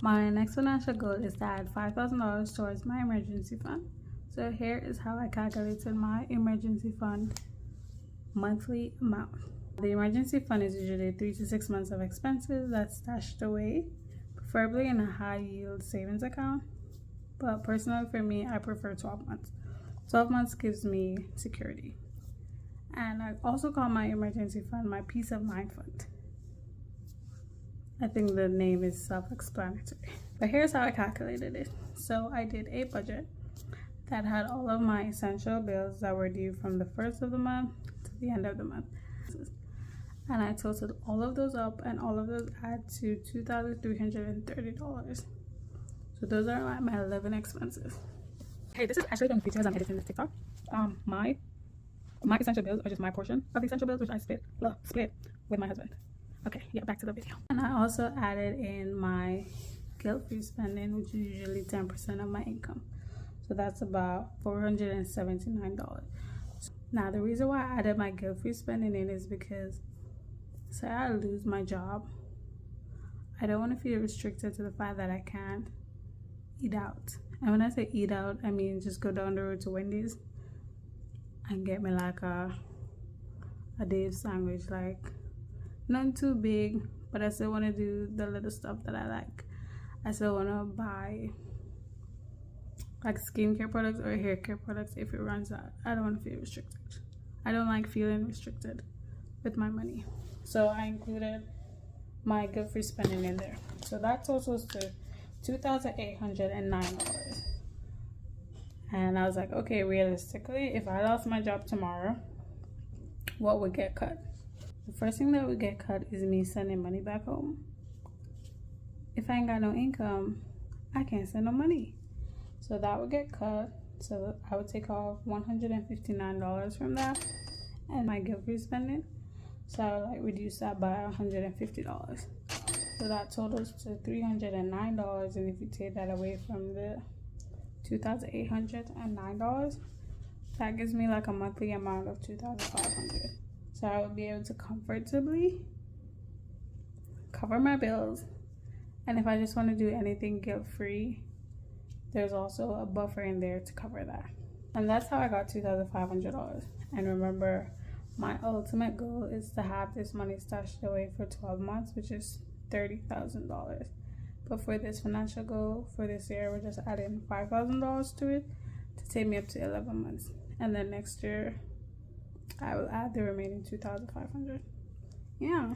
My next financial goal is to add $5,000 towards my emergency fund. So here is how I calculated my emergency fund monthly amount. The emergency fund is usually 3 to 6 months of expenses that's stashed away, preferably in a high yield savings account. But personally for me, I prefer 12 months. 12 months gives me security. And I also call my emergency fund my peace of mind fund. I think the name is self-explanatory. But here's how I calculated it. So I did a budget that had all of my essential bills that were due from the first of the month to the end of the month. And I totaled all of those up, and all of those add to $2,330. So those are my 11 expenses. Hey, this is actually going to be because I'm editing this TikTok. My essential bills are just my portion of the essential bills, which I split with my husband. Okay, yeah, back to the video. And I also added in my guilt-free spending, which is usually 10% of my income. So that's about $479. Now, the reason why I added my guilt-free spending in is because say I lose my job, I don't want to feel restricted to the fact that I can't eat out. And when I say eat out, I mean just go down the road to Wendy's and get me like a Dave sandwich, like not too big, but I still want to do the little stuff that I like. I still want to buy like skincare products or hair care products if it runs out. I don't want to feel restricted. I don't like feeling restricted with my money. So I included my guilt-free spending in there. So that totals to $2,809. And I was like, okay, realistically, if I lost my job tomorrow, what would get cut? The first thing that would get cut is me sending money back home. If I ain't got no income, I can't send no money. So that would get cut. So I would take off $159 from that and my guilt-free spending. So I would like reduce that by $150. So that totals to $309. And if you take that away from the $2,809, that gives me like a monthly amount of $2,500. So I would be able to comfortably cover my bills. And if I just want to do anything guilt-free, there's also a buffer in there to cover that. And that's how I got $2,500. And remember, my ultimate goal is to have this money stashed away for 12 months, which is $30,000. But for this financial goal for this year, we're just adding $5,000 to it to take me up to 11 months. And then next year, I will add the remaining $2,500. Yeah.